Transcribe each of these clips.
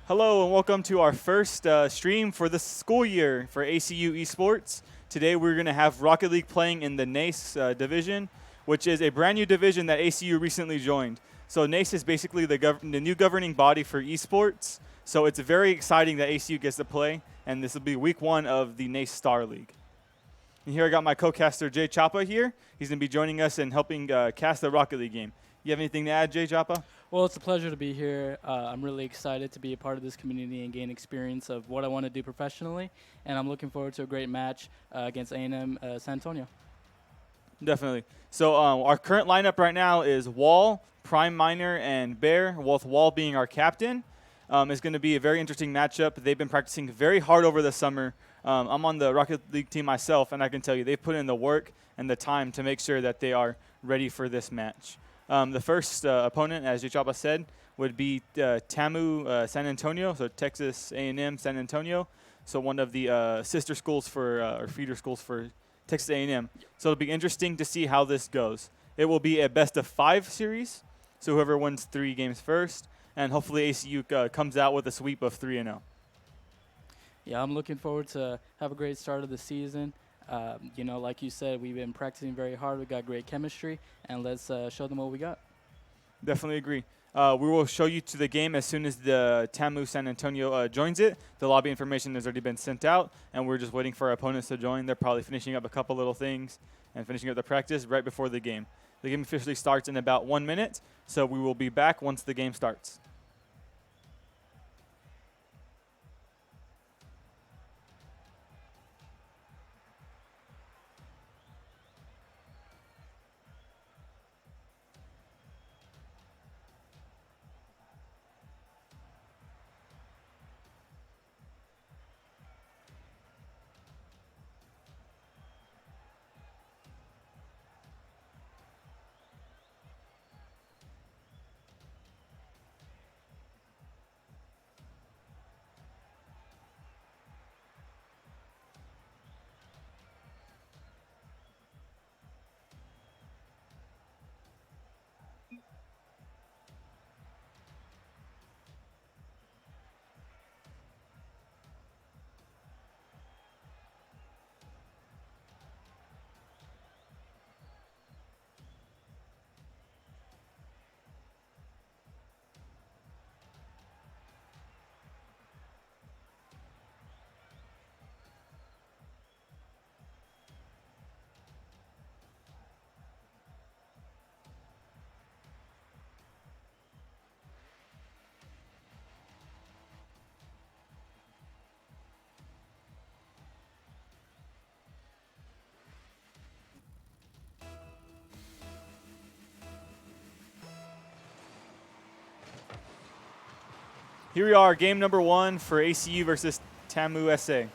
Hello and welcome to our first stream for the school year for ACU Esports. Today we're going to have Rocket League playing in the Nace division, which is a brand new division that ACU recently joined. So Nace is basically the new governing body for esports. So it's very exciting that ACU gets to play, and this will be week one of the Nace Star League. And here I got my co-caster Jay Chapa here. He's going to be joining us and helping cast the Rocket League game. You have anything to add, Jay Chapa? Well, it's a pleasure to be here. I'm really excited to be a part of this community and gain experience of what I want to do professionally, and I'm looking forward to a great match against A&M San Antonio. Definitely. So our current lineup right now is Wall, Prime Miner, and Bear, with Wall being our captain. It's going to be a very interesting matchup. They've been practicing very hard over the summer. I'm on the Rocket League team myself, and I can tell you they've put in the work and the time to make sure that they are ready for this match. The first opponent, as Jachaba said, would be TAMU San Antonio, so Texas A&M San Antonio. So one of the sister schools or feeder schools for Texas A&M. So it'll be interesting to see how this goes. It will be a best-of-5 series, so whoever wins 3 games first, and hopefully ACU comes out with a sweep of 3-0. Yeah, I'm looking forward to have a great start of the season. Like you said, we've been practicing very hard. We got great chemistry, and let's show them what we got. Definitely agree. We will show you to the game as soon as the TAMU San Antonio joins it. The lobby information has already been sent out, and we're just waiting for our opponents to join. They're probably finishing up a couple little things and finishing up the practice right before the game. The game officially starts in about 1 minute, so we will be back once the game starts. Here we are, game number 1 for ACU versus TAMU SA.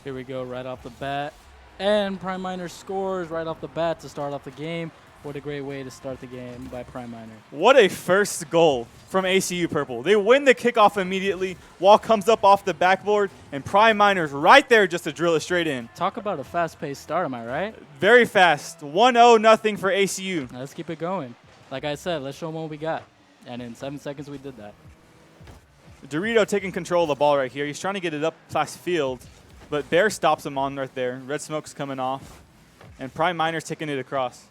Here we go, right off the bat. And Prime Miner scores right off the bat to start off the game. What a great way to start the game by Prime Miner. What a first goal from ACU Purple. They win the kickoff immediately. Wall comes up off the backboard, and Prime Miner's right there just to drill it straight in. Talk about a fast-paced start, am I right? Very fast. 1-0 nothing for ACU. Let's keep it going. Like I said, let's show them what we got. And in 7 seconds, we did that. Dorito taking control of the ball right here. He's trying to get it up past field, but Bear stops him on right there. Red Smoke's coming off, and Prime Miner's taking it across.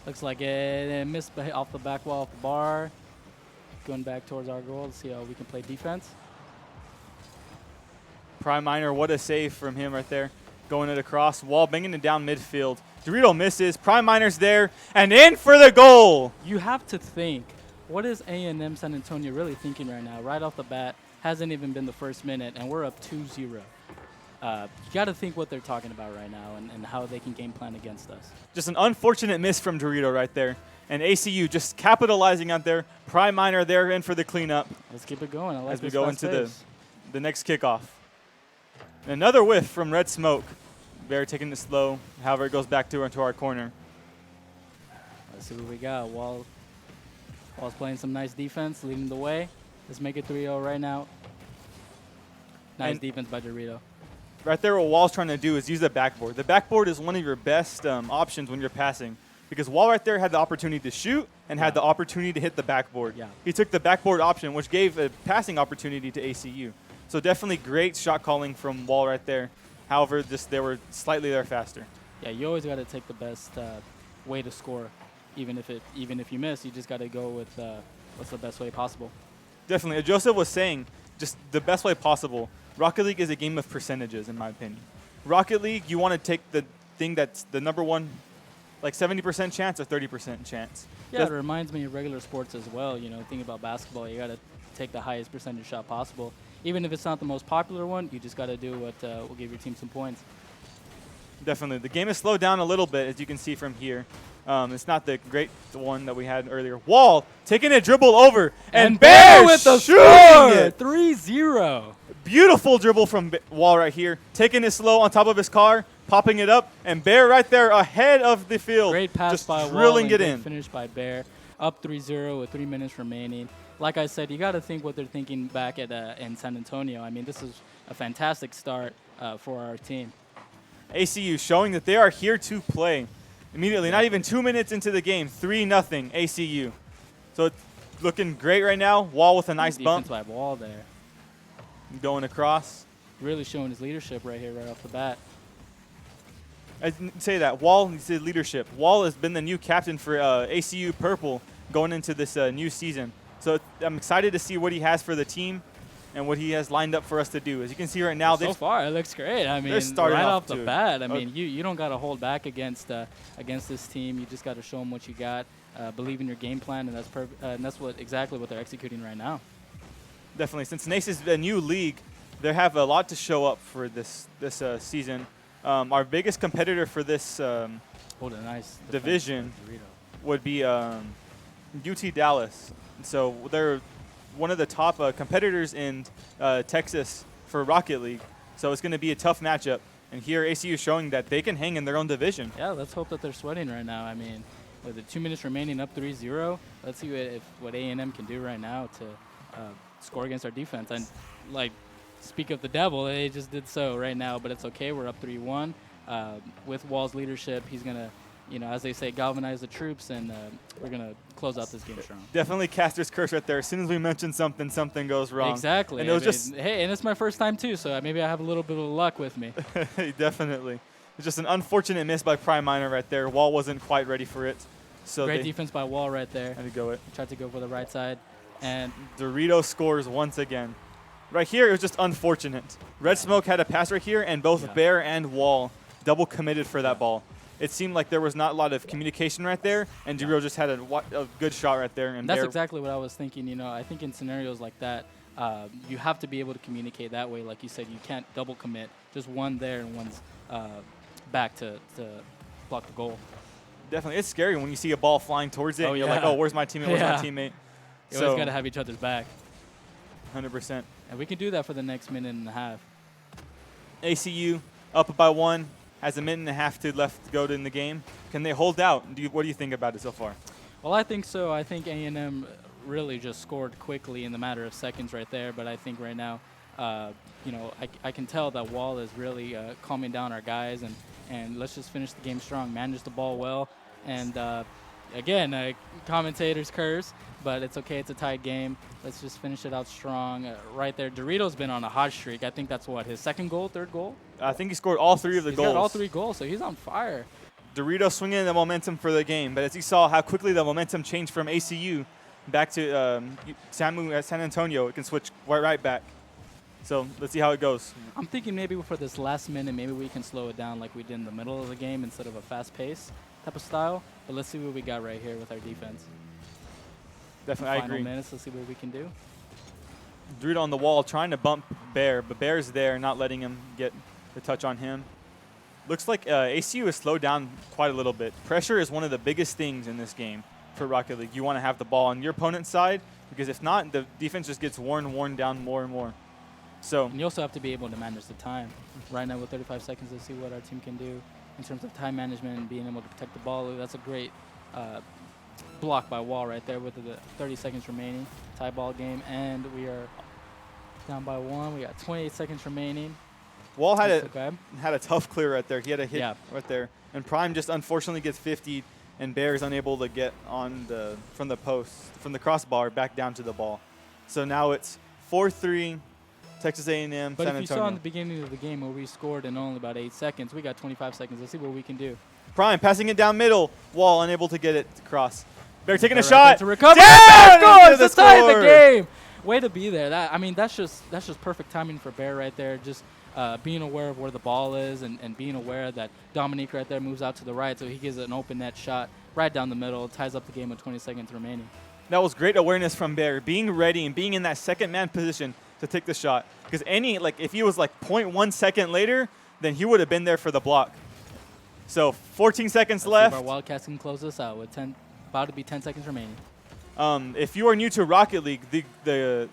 Looks like it missed off the back wall of the bar. Going back towards our goal to see how we can play defense. Prime Miner, what a save from him right there. Going it across. Wall banging it down midfield. Dorito misses. Prime Miner's there, and in for the goal. You have to think, what is A&M San Antonio really thinking right now? Right off the bat, hasn't even been the first minute, and we're up 2-0. You got to think what they're talking about right now and how they can game plan against us. Just an unfortunate miss from Dorito right there. And ACU just capitalizing out there. Prime Miner there in for the cleanup. Let's keep it going. I like as we go into pace. the next kickoff. Another whiff from Red Smoke. Bear taking it slow. However, it goes back into our corner. Let's see what we got. Wall's playing some nice defense, leading the way. Let's make it 3-0 right now. Nice defense by Dorito. Right there, what Wall's trying to do is use the backboard. The backboard is one of your best options when you're passing, because Wall right there had the opportunity to shoot and had the opportunity to hit the backboard. Yeah. He took the backboard option, which gave a passing opportunity to ACU. So definitely great shot calling from Wall right there. However, they were slightly there faster. Yeah, you always got to take the best way to score. Even if you miss, you just got to go with what's the best way possible. Definitely. As Joseph was saying, just the best way possible. Rocket League is a game of percentages, in my opinion. Rocket League, you want to take the thing that's the number one, like 70% chance or 30% chance. Yeah, it reminds me of regular sports as well. You know, thinking about basketball, you got to take the highest percentage shot possible. Even if it's not the most popular one, you just got to do what will give your team some points. Definitely. The game has slowed down a little bit, as you can see from here. It's not the great one that we had earlier. Wall taking a dribble over, and Bear with the shooting score! it. 3-0. Beautiful dribble from Wall right here. Taking it slow on top of his car, popping it up, and Bear right there ahead of the field. Great pass just by Wall drilling and it great in. finish by Bear. Up 3-0 with 3 minutes remaining. Like I said, you got to think what they're thinking back at in San Antonio. I mean, this is a fantastic start for our team. ACU showing that they are here to play. Immediately, not even 2 minutes into the game, 3-0 ACU. So it's looking great right now. Wall with a nice bump. Defense by Wall there. Going across. Really showing his leadership right here, right off the bat. I didn't say that. Wall needs his leadership. Wall has been the new captain for ACU Purple going into this new season. So I'm excited to see what he has for the team and what he has lined up for us to do. As you can see right now, so far it looks great. I mean, right off the bat. I mean, you don't got to hold back against this team. You just got to show them what you got. Believe in your game plan, and that's exactly what they're executing right now. Definitely. Since Nace is a new league, they have a lot to show up for this season. Our biggest competitor for this division would be UT Dallas. So they're one of the top competitors in Texas for Rocket League. So it's going to be a tough matchup. And here ACU is showing that they can hang in their own division. Yeah, let's hope that they're sweating right now. I mean, with the 2 minutes remaining, up 3-0, let's see what A&M can do right now to score against our defense. And, like, speak of the devil, they just did so right now. But it's okay. We're up 3-1. With Wall's leadership, he's going to, as they say, galvanize the troops, and we're going to close out this game strong. Definitely Caster's curse right there. As soon as we mention something, something goes wrong. Exactly. And it was hey, and it's my first time too, so maybe I have a little bit of luck with me. Definitely. It's just an unfortunate miss by Prime Minor right there. Wall wasn't quite ready for it. So great defense by Wall right there. Had to go it. Tried to go for the right side. And Dorito scores once again. Right here, it was just unfortunate. Red Smoke had a pass right here, and both Bear and Wall double committed for that ball. It seemed like there was not a lot of communication right there, and Dorito just had a good shot right there. And that's exactly what I was thinking. I think in scenarios like that, you have to be able to communicate that way. Like you said, you can't double commit. Just one there and one's back to block the goal. Definitely. It's scary when you see a ball flying towards it, and you're like, oh, where's my teammate? Where's my teammate? You always got to have each other's back. 100%. And we can do that for the next minute and a half. ACU up by 1. Has a minute and a half left to go in the game. Can they hold out? What do you think about it so far? Well, I think so. I think A&M really just scored quickly in the matter of seconds right there. But I think right now, I can tell that Wall is really calming down our guys. And let's just finish the game strong, manage the ball well. And, again, commentator's curse. But it's okay. It's a tight game. Let's just finish it out strong. Right there, Dorito's been on a hot streak. I think that's his second goal, third goal? I think he scored all 3 of the goals. He's got all 3 goals, so he's on fire. Dorito swinging the momentum for the game. But as you saw how quickly the momentum changed from ACU back to San Antonio, it can switch right back. So let's see how it goes. I'm thinking maybe for this last minute, maybe we can slow it down like we did in the middle of the game instead of a fast pace type of style. But let's see what we got right here with our defense. Definitely, I agree. Minutes, let's see what we can do. Dorito on the wall trying to bump Bear, but Bear's there, not letting him get the touch on him. Looks like ACU has slowed down quite a little bit. Pressure is one of the biggest things in this game for Rocket League. You want to have the ball on your opponent's side, because if not, the defense just gets worn down more and more. So and you also have to be able to manage the time. Right now with 35 seconds, let's see what our team can do in terms of time management and being able to protect the ball. That's a great block by Wall right there with the 30 seconds remaining. Tie ball game, and we are down by 1. We got 28 seconds remaining. Wall had a tough clear right there. He had a hit right there. And Prime just unfortunately gets 50, and Bear is unable to get on from the crossbar back down to the ball. So now it's 4-3, Texas A&M, San Antonio. But if you saw in the beginning of the game where we scored in only about 8 seconds, we got 25 seconds. Let's see what we can do. Prime passing it down middle. Wall unable to get it across. Bear taking a right shot. To recover. Down! Tie the game. Way to be there. That's just perfect timing for Bear right there. Just being aware of where the ball is and being aware that Dominique right there moves out to the right, so he gives an open net shot right down the middle, ties up the game with 20 seconds remaining. That was great awareness from Bear, being ready and being in that second man position to take the shot. Because if he was like 0.1 second later, then he would have been there for the block. So 14 seconds Let's see if left. our Wildcats can close this out with about to be 10 seconds remaining. If you are new to Rocket League, the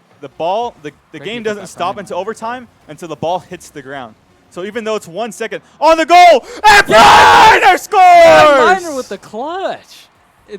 game doesn't stop until overtime until the ball hits the ground. So even though it's 1 second on the goal, and Miner scores! Miner with the clutch.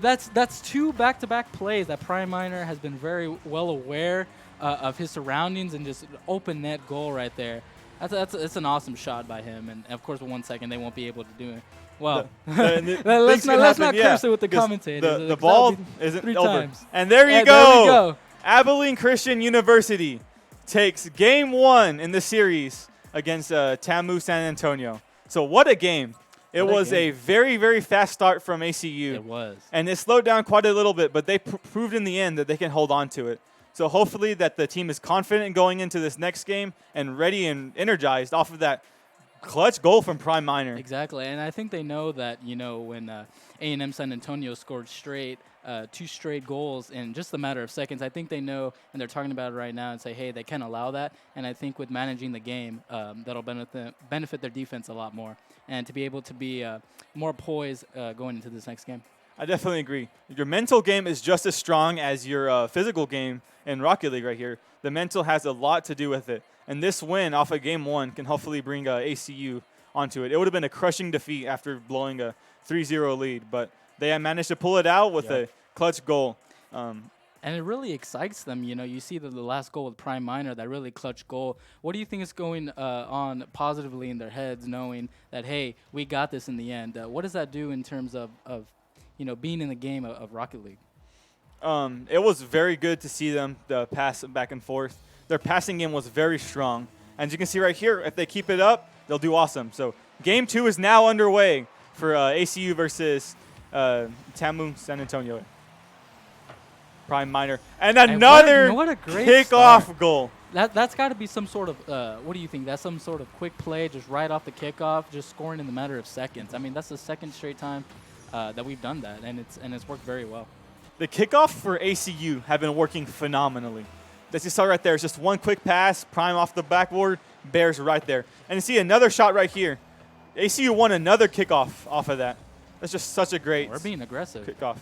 That's 2 back-to-back plays that Prime Miner has been very well aware of his surroundings and just open net goal right there. That's an awesome shot by him, and of course with 1 second they won't be able to do it. Well, let's not curse it with the commentators. The ball isn't 3 over. times. And there you There we go. go. Abilene Christian University takes game 1 in the series against TAMU San Antonio. So what a game. It was a very, very fast start from ACU. It was. And it slowed down quite a little bit, but they proved in the end that they can hold on to it. So hopefully that the team is confident going into this next game and ready and energized off of that clutch goal from Prime Miner. Exactly, and I think they know that, when A&M San Antonio scored 2 straight goals in just a matter of seconds, I think they know, and they're talking about it right now and say, hey, they can't allow that. And I think with managing the game, that'll benefit their defense a lot more, and to be able to be more poised going into this next game. I definitely agree. Your mental game is just as strong as your physical game in Rocket League right here. The mental has a lot to do with it. And this win off of game 1 can hopefully bring ACU onto it. It would have been a crushing defeat after blowing a 3-0 lead, but they managed to pull it out with a clutch goal. And it really excites them. You see the last goal with Prime Miner, that really clutch goal. What do you think is going on positively in their heads, knowing that, hey, we got this in the end? What does that do in terms of being in the game of Rocket League? It was very good to see them pass back and forth. Their passing game was very strong. And as you can see right here, if they keep it up, they'll do awesome. So game 2 is now underway for ACU versus TAMU San Antonio. Prime Miner. And another what a great kickoff start. goal. That's got to be some sort of, what do you think? That's some sort of quick play just right off the kickoff, just scoring in the matter of seconds. I mean, that's the second straight time that we've done that, and it's worked very well. The kickoff for ACU have been working phenomenally. As you saw right there, it's just one quick pass, Prime off the backboard, Bears right there. And you see another shot right here. ACU won another kickoff off of that. That's just such a great We're being aggressive. kickoff.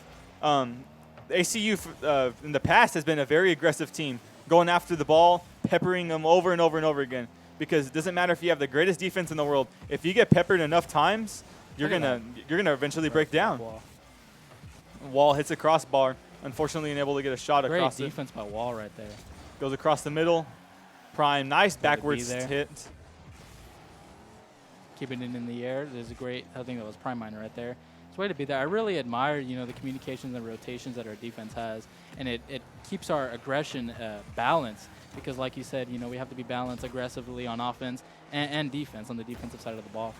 ACU in the past has been a very aggressive team, going after the ball, peppering them over and over and over again. Because it doesn't matter if you have the greatest defense in the world. If you get peppered enough times, you're gonna eventually break down. Wall hits a crossbar. Unfortunately, unable to get a shot across it. Great defense by Wall right there. Goes across the middle. Prime, nice backwards hit. Keeping it in the air. There's a great, I think that was Prime Miner right there. It's a way to be there. I really admire, the communications and rotations that our defense has. And it keeps our aggression balanced. Because like you said, we have to be balanced aggressively on offense and defense on the defensive side of the ball.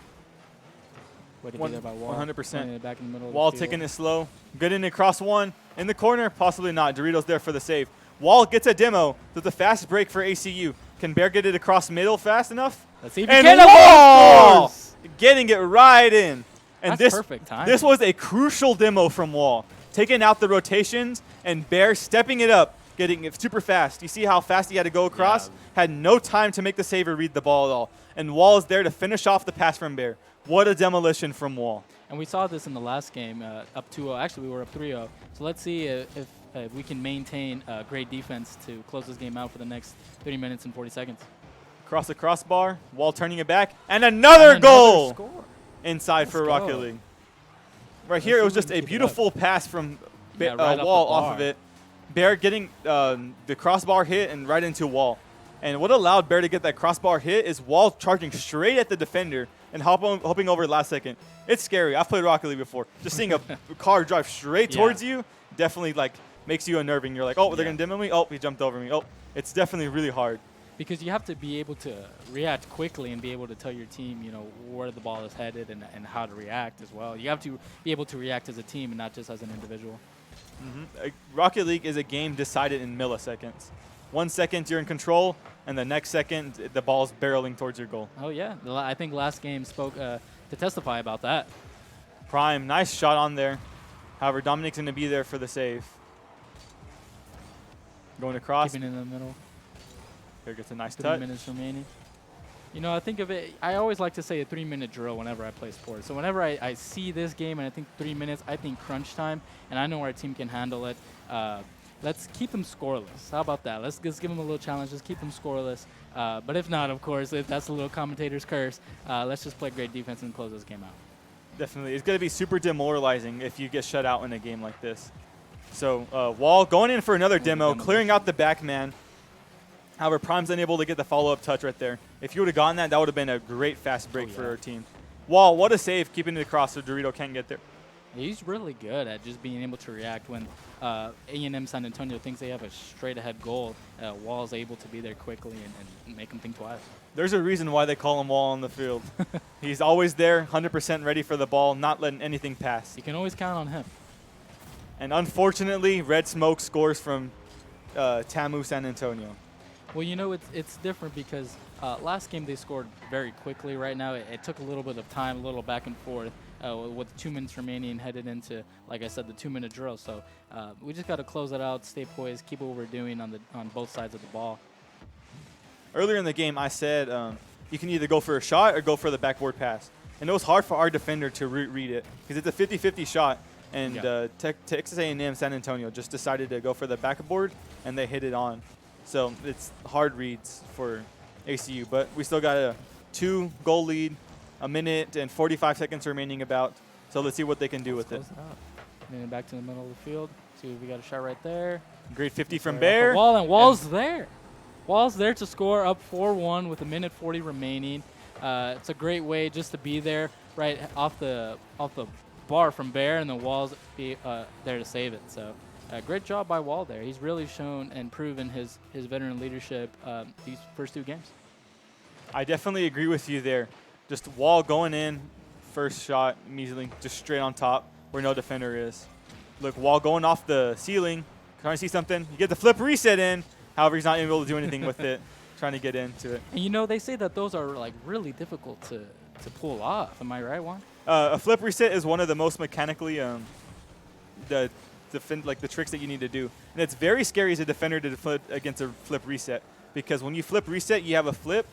Way to be there by Wall. 100%. Back in the middle of Wall the field. taking it slow. Getting across one. In the corner, possibly not. Doritos there for the save. Wall gets a demo. There's a fast break for ACU. Can Bear get it across middle fast enough? Let's see if and he can. Wall getting it right in. And That's perfect timing. This was a crucial demo from Wall. Taking out the rotations and Bear stepping it up, getting it super fast. You see how fast he had to go across? Yeah. Had no time to make the save or read the ball at all. And Wall is there to finish off the pass from Bear. What a demolition from Wall. And we saw this in the last game, up 2-0. Actually, we were up 3-0. So let's see if we can maintain great defense to close this game out for the next 30 minutes and 40 seconds. Across the crossbar, Wall turning it back, and another goal score. Inside for Rocket League. Right here, it was just a beautiful pass from right Wall off of it. Bear getting the crossbar hit and right into Wall. And what allowed Bear to get that crossbar hit is Wall charging straight at the defender and hopping over last second. It's scary. I've played Rocket League before. Just seeing a car drive straight towards you definitely makes you unnerving. You're like, oh, they're going to demo me? Oh, he jumped over me. Oh, it's definitely really hard. Because you have to be able to react quickly and be able to tell your team, where the ball is headed and how to react as well. You have to be able to react as a team and not just as an individual. Mm-hmm. Rocket League is a game decided in milliseconds. 1 second you're in control, and the next second the ball's barreling towards your goal. Oh, yeah. I think last game spoke to testify about that. Prime, nice shot on there. However, Dominic's going to be there for the save. Going across. Keeping it in the middle. Here gets a nice 3 touch. minutes remaining. You know, I think of it, I always like to say a 3-minute drill whenever I play sports. So whenever I see this game and I think 3 minutes, I think crunch time, and I know our team can handle it. Let's keep them scoreless. How about that? Let's just give them a little challenge. Just keep them scoreless. But if not, of course, if that's a little commentator's curse, let's just play great defense and close this game out. Definitely. It's going to be super demoralizing if you get shut out in a game like this. So Wall going in for another demo, clearing out the back man. However, Prime's unable to get the follow-up touch right there. If you would have gotten that, that would have been a great fast break for our team. Wall, what a save, keeping it across so Dorito can't get there. He's really good at just being able to react when A&M San Antonio thinks they have a straight-ahead goal. Wall's able to be there quickly and make them think twice. There's a reason why they call him Wall on the field. He's always there, 100% ready for the ball, not letting anything pass. You can always count on him. And unfortunately, Red Smoke scores from TAMU San Antonio. Well, you know, it's different because last game they scored very quickly. Right now, it took a little bit of time, a little back and forth with 2 minutes remaining headed into, like I said, the 2-minute drill. So we just got to close it out, stay poised, keep what we're doing on both sides of the ball. Earlier in the game, I said you can either go for a shot or go for the backboard pass. And it was hard for our defender to read it because it's a 50-50 shot. And Texas A&M San Antonio just decided to go for the backboard, and they hit it on. So it's hard reads for ACU, but we still got a 2-goal lead, 1 minute and 45 seconds remaining about. So let's see what they can do with it. Then back to the middle of the field. See if we got a shot right there. Great 50 from Bear. Wall, and Wall's there. Wall's there to score up 4-1 with 1 minute 40 remaining. It's a great way just to be there right off the bar from Bear, and the Wall's be there to save it. So. Great job by Wall there. He's really shown and proven his veteran leadership these first 2 games. I definitely agree with you there. Just Wall going in, first shot immediately, just straight on top where no defender is. Look, Wall going off the ceiling, trying to see something. You get the flip reset in. However, he's not able to do anything with it, trying to get into it. And you know, they say that those are like really difficult to pull off. Am I right, Juan? A flip reset is one of the most mechanically the tricks that you need to do. And it's very scary as a defender to flip against a flip reset because when you flip reset, you have a flip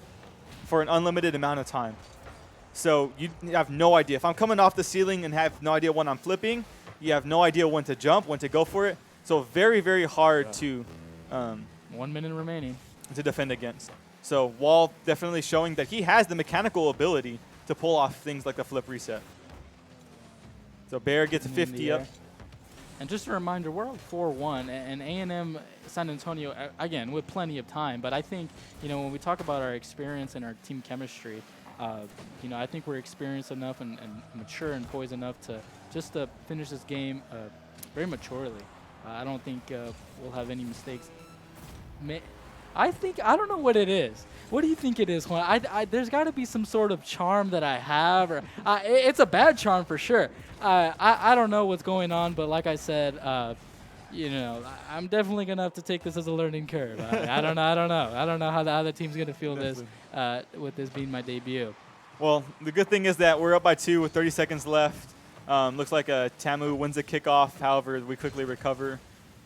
for an unlimited amount of time. So you have no idea. If I'm coming off the ceiling and have no idea when I'm flipping, you have no idea when to jump, when to go for it. So very, very hard to 1 minute remaining to defend against. So Wall definitely showing that he has the mechanical ability to pull off things like a flip reset. So Bear gets a 50 up. And just a reminder, we're up 4-1, and A&M San Antonio, again, with plenty of time. But I think, you know, when we talk about our experience and our team chemistry, you know, I think we're experienced enough and mature and poised enough to just to finish this game very maturely. I don't think we'll have any mistakes. I don't know what it is. What do you think it is, Juan? There's got to be some sort of charm that I have, or it's a bad charm for sure. I don't know what's going on, but like I said, you know, I'm definitely gonna have to take this as a learning curve. I don't know how the team's gonna feel this with this being my debut. Well, the good thing is that we're up by 2 with 30 seconds left. Looks like TAMU wins the kickoff. However, we quickly recover.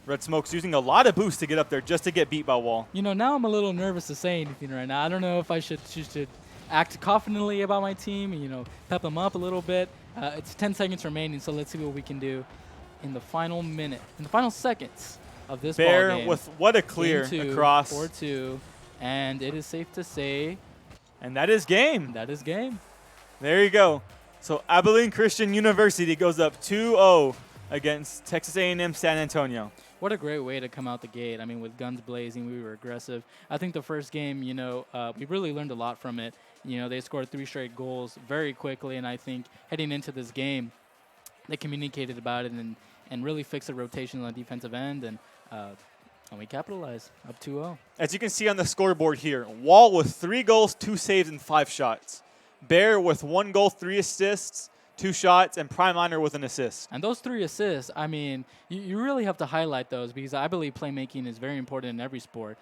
Red Smoke's using a lot of boost to get up there just to get beat by Wall. You know, now I'm a little nervous to say anything right now. I don't know if I should act confidently about my team and, you know, pep them up a little bit. It's 10 seconds remaining, so let's see what we can do in the final minute, in the final seconds of this Bear ball game. with what a clear across. 4-2, and it is safe to say. And that is game. That is game. There you go. So Abilene Christian University goes up 2-0 against Texas A&M San Antonio. What a great way to come out the gate. I mean, with guns blazing, we were aggressive. I think the first game, you know, we really learned a lot from it. You know, they scored 3 straight goals very quickly, and I think heading into this game, they communicated about it and really fixed the rotation on the defensive end, and we capitalized, up 2-0. As you can see on the scoreboard here, Wall with 3 goals, 2 saves, and 5 shots. Bear with 1 goal, 3 assists, 2 shots, and Prime Miner with an assist. And those 3 assists, I mean, you really have to highlight those because I believe playmaking is very important in every sport.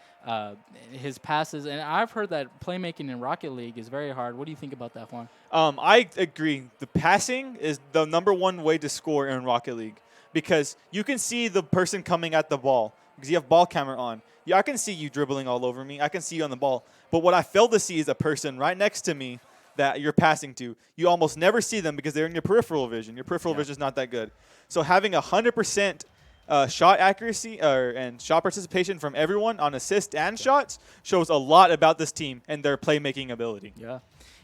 His passes, and I've heard that playmaking in Rocket League is very hard. What do you think about that, Juan? I agree. The passing is the #1 way to score in Rocket League because you can see the person coming at the ball because you have ball camera on. Yeah, I can see you dribbling all over me. I can see you on the ball. But what I fail to see is a person right next to me that you're passing to. You almost never see them because they're in your peripheral vision. Your peripheral vision is not that good. So having 100% shot accuracy and shot participation from everyone on assists and shots shows a lot about this team and their playmaking ability. Yeah.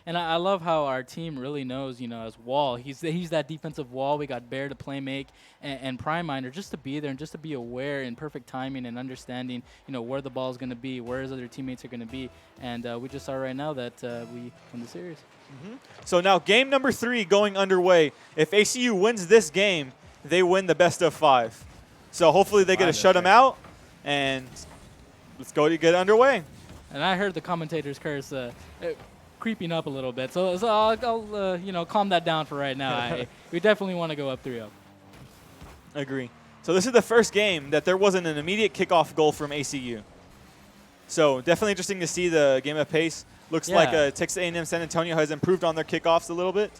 And I love how our team really knows, as Wall. He's that defensive wall. We got Bear to play make and Prime Miner just to be there and just to be aware in perfect timing and understanding, where the ball is going to be, where his other teammates are going to be. And we just saw right now that we won the series. So now game number 3 going underway. If ACU wins this game, they win the best of 5. So hopefully they get to shut them out. And let's go to get underway. And I heard the commentators curse creeping up a little bit. So I'll calm that down for right now. We definitely want to go up 3-0. Agree. So this is the first game that there wasn't an immediate kickoff goal from ACU. So definitely interesting to see the game of pace. Looks like Texas A&M San Antonio has improved on their kickoffs a little bit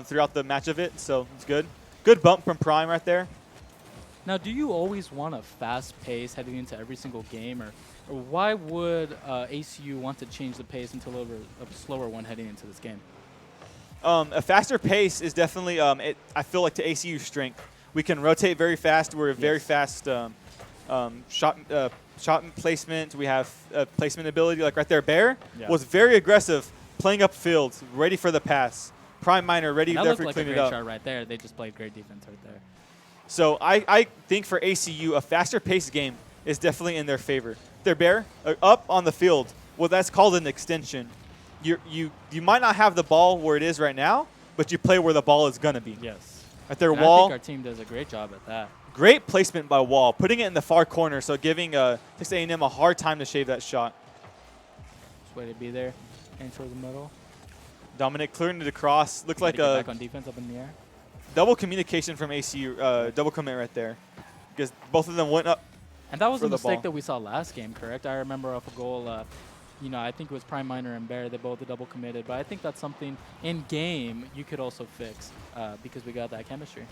throughout the match of it. So it's good. Good bump from Prime right there. Now, do you always want a fast pace heading into every single game, or why would ACU want to change the pace into a slower one heading into this game? A faster pace is definitely, I feel like, to ACU's strength. We can rotate very fast. We're a very fast shot placement. We have placement ability, like right there. Bear was very aggressive, playing upfield, ready for the pass. Prime Miner ready there for cleaning it up. That looked like a great shot right there. They just played great defense right there. So I think for ACU, a faster paced game is definitely in their favor. Their Bear up on the field. Well, that's called an extension. You might not have the ball where it is right now, but you play where the ball is gonna be. Yes. At their and wall. I think our team does a great job at that. Great placement by Wall, putting it in the far corner, so giving Texas A&M a hard time to shave that shot. Just way to be there, and towards the middle. Dominic clearing it across. Looks like a back on defense up in the air. Double communication from ACU, double commit right there, because both of them went up. And that was a mistake that we saw last game, correct? I remember off a goal, I think it was Prime Miner and Bear. They both double committed, but I think that's something in game you could also fix because we got that chemistry.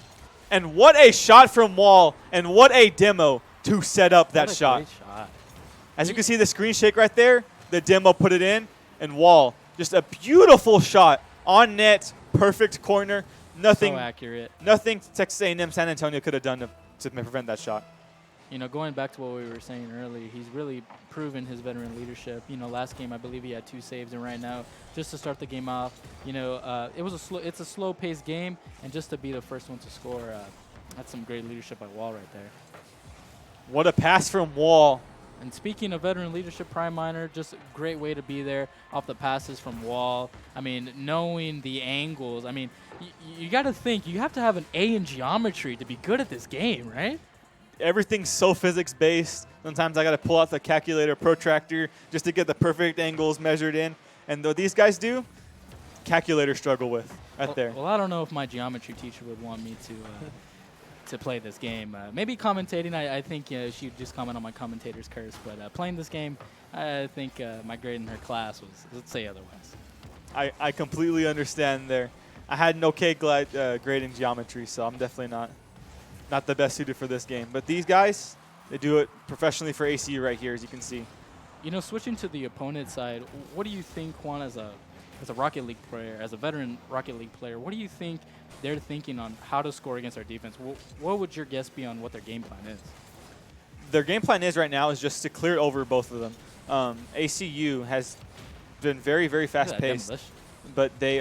And what a shot from Wall, and what a demo to set up that shot. Great shot. As you can see the screen shake right there, the demo put it in, and Wall, just a beautiful shot on net, perfect corner. Nothing so accurate. Nothing Texas A&M San Antonio could have done to prevent that shot. Going back to what we were saying earlier, he's really proven his veteran leadership. Last game I believe he had 2 saves, and right now, just to start the game off, it's a slow-paced game, and just to be the first one to score, that's some great leadership by Wall right there. What a pass from Wall. And speaking of veteran leadership, Prime Miner, just a great way to be there off the passes from Wall. I mean, knowing the angles. I mean, you got to think, you have to have an A in geometry to be good at this game, right? Everything's so physics-based. Sometimes I got to pull out the calculator protractor just to get the perfect angles measured in. And what these guys do, calculator struggle with right there. Well, I don't know if my geometry teacher would want me to play this game. Maybe commentating, I think she'd just comment on my commentator's curse. But playing this game, I think my grade in her class was, let's say otherwise. I completely understand there. I had an okay grade in geometry, so I'm definitely not the best suited for this game. But these guys, they do it professionally for ACU right here, as you can see. Switching to the opponent side, what do you think, Juan, as a Rocket League player, as a veteran Rocket League player, what do you think they're thinking on how to score against our defense? What would your guess be on what their game plan is? Their game plan is right now is just to clear over both of them. ACU has been very, very fast-paced, but they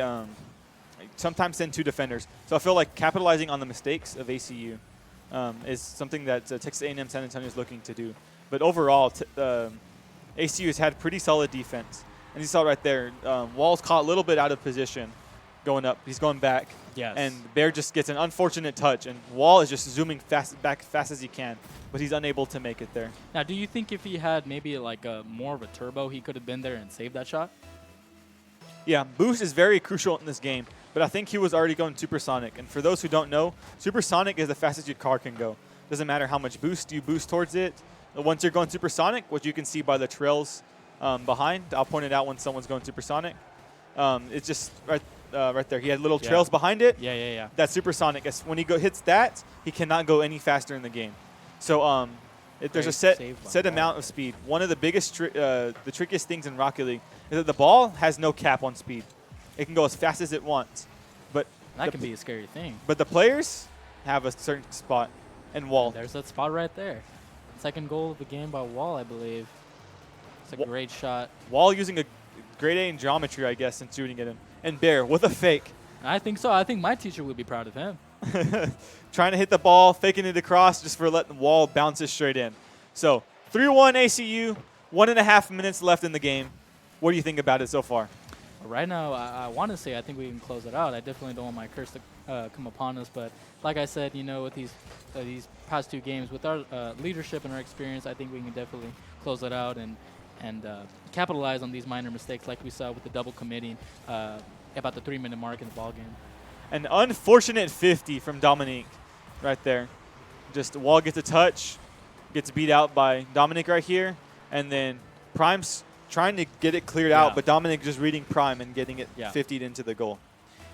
sometimes send 2 defenders. So I feel like capitalizing on the mistakes of ACU is something that Texas A&M San Antonio is looking to do. But overall, ACU has had pretty solid defense. And you saw right there, Wall's caught a little bit out of position going up. He's going back. Yes. And Bear just gets an unfortunate touch, and Wall is just zooming back fast as he can, but he's unable to make it there. Now, do you think if he had maybe like more of a turbo, he could have been there and saved that shot? Yeah, boost is very crucial in this game, but I think he was already going supersonic. And for those who don't know, supersonic is the fastest your car can go. Doesn't matter how much boost you boost towards it. Once you're going supersonic, which you can see by the trails behind, I'll point it out when someone's going supersonic. It's just right there. He had little trails behind it. Yeah. That's supersonic. When he hits that, he cannot go any faster in the game. So there's a set amount of speed. One of the biggest, the trickiest things in Rocket League is that the ball has no cap on speed. It can go as fast as it wants. But that can be a scary thing. But the players have a certain spot. And Wall. There's that spot right there. Second goal of the game by Wall, I believe. It's a great shot. Wall using a grade A in geometry, I guess, and shooting at him. And Bear with a fake. I think so. I think my teacher would be proud of him. Trying to hit the ball, faking it across just for letting Wall bounce it straight in. So 3-1 ACU, 1.5 minutes left in the game. What do you think about it so far? Right now, I want to say I think we can close it out. I definitely don't want my curse to come upon us. But like I said, with these past 2 games, with our leadership and our experience, I think we can definitely close it out and capitalize on these minor mistakes like we saw with the double committing about the 3-minute mark in the ball game. An unfortunate 50 from Dominique right there. Just Wall gets a touch, gets beat out by Dominique right here, and then Prime's trying to get it cleared out, but Dominic just reading Prime and getting it 50'd into the goal.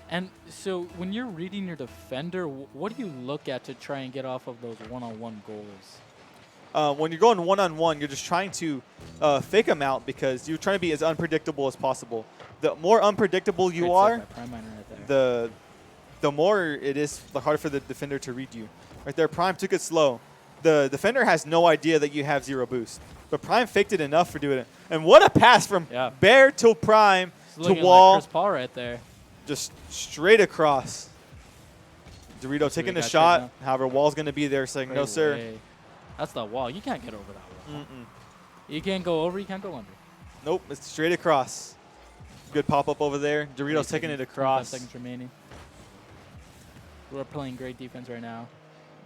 And so when you're reading your defender, what do you look at to try and get off of those one-on-one goals? When you're going one-on-one, you're just trying to fake them out because you're trying to be as unpredictable as possible. The more unpredictable you are, the more it is the harder for the defender to read you. Right there, Prime took it slow. The defender has no idea that you have 0 boost. But Prime faked it enough for doing it. And what a pass from Bear to Prime to Wall. Like Chris Paul right there. Just straight across. Dorito taking the shot. However, Wall's going to be there saying, no, sir. That's the Wall. You can't get over that wall. You can't go over. You can't go under. Nope. It's straight across. Good pop-up over there. Dorito's taking it across. 5 seconds remaining. We're playing great defense right now.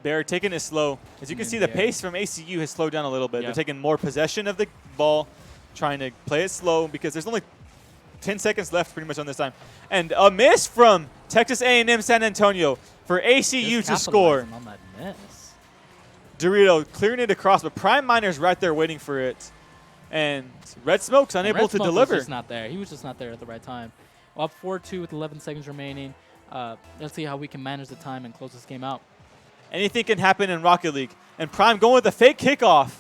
Bear taking it slow. As you can see, the pace from ACU has slowed down a little bit. They're taking more possession of the ball, trying to play it slow because there's only 10 seconds left pretty much on this time. And a miss from Texas A&M San Antonio for ACU to score. On that miss. Dorito clearing it across, but Prime Miner's right there waiting for it. And Red Smoke's unable to deliver. Was just not there. He was just not there at the right time. Well, up 4-2 with 11 seconds remaining. Let's see how we can manage the time and close this game out. Anything can happen in Rocket League. And Prime going with a fake kickoff.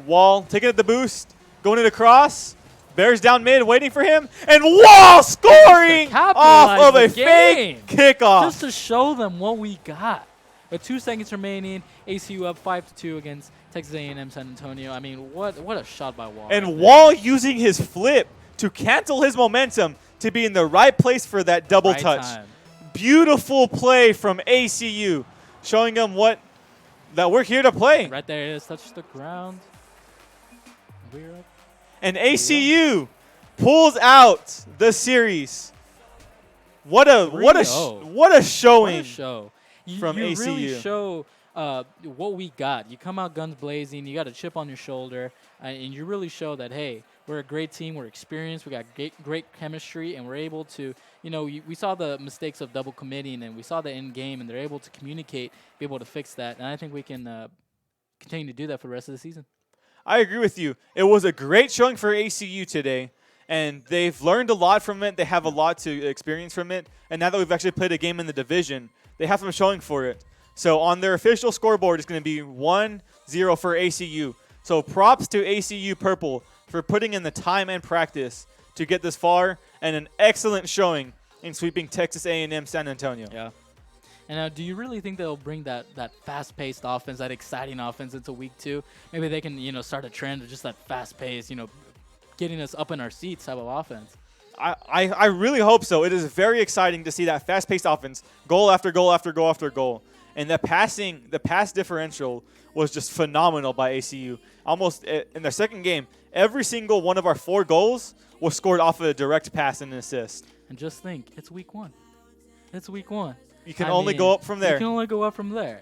Wall taking it the boost, going it across. Bears down mid, waiting for him. And Wall scoring off of a fake kickoff. Just to show them what we got. With 2 seconds remaining, ACU up 5-2 against Texas A&M San Antonio. I mean, what a shot by Wall. And Wall using his flip to cancel his momentum to be in the right place for that double touch. Beautiful play from ACU. Showing them that we're here to play. Right there, it is. Touches the ground. We're up. And ACU pulls out the series. What a showing. What a show. From ACU. You really show what we got. You come out guns blazing. You got a chip on your shoulder, and you really show that, hey, we're a great team. We're experienced. We got great chemistry, and we're able to, we saw the mistakes of double committing, and we saw the end game, and they're able to communicate, be able to fix that. And I think we can continue to do that for the rest of the season. I agree with you. It was a great showing for ACU today, and they've learned a lot from it. They have a lot to experience from it. And now that we've actually played a game in the division, they have some showing for it. So on their official scoreboard, it's going to be 1-0 for ACU. So props to ACU Purple for putting in the time and practice to get this far, and an excellent showing in sweeping Texas A&M San Antonio. Yeah. And do you really think they'll bring that fast-paced offense, that exciting offense into week 2? Maybe they can, start a trend of just that fast pace, getting us up in our seats type of offense. I really hope so. It is very exciting to see that fast-paced offense, goal after goal after goal after goal. And the pass differential was just phenomenal by ACU. Almost in their second game, every single one of our 4 goals was scored off of a direct pass and an assist. And just think, it's week 1. It's week 1. You can only go up from there. You can only go up from there.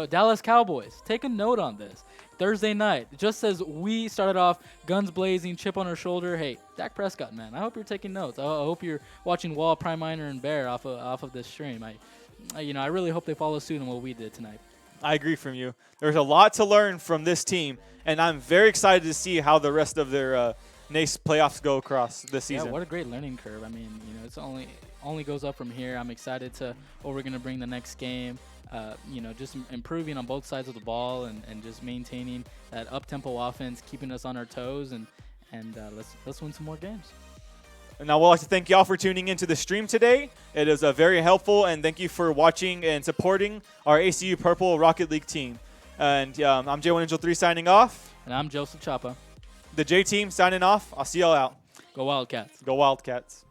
Dallas Cowboys, take a note on this. Thursday night, just as we started off, guns blazing, chip on our shoulder. Hey, Dak Prescott, man, I hope you're taking notes. I hope you're watching Wall, Prime Miner, and Bear off of this stream. I really hope they follow suit on what we did tonight. I agree from you. There's a lot to learn from this team, and I'm very excited to see how the rest of their Nace playoffs go across this season. Yeah, what a great learning curve. I mean, it's only goes up from here. I'm excited to what we're going to bring the next game. Just improving on both sides of the ball and just maintaining that up-tempo offense, keeping us on our toes, and let's win some more games. And I would like to thank y'all for tuning into the stream today. It is very helpful, and thank you for watching and supporting our ACU Purple Rocket League team. And I'm J1Angel3 signing off. And I'm Joseph Chapa. The J team signing off. I'll see y'all out. Go Wildcats. Go Wildcats.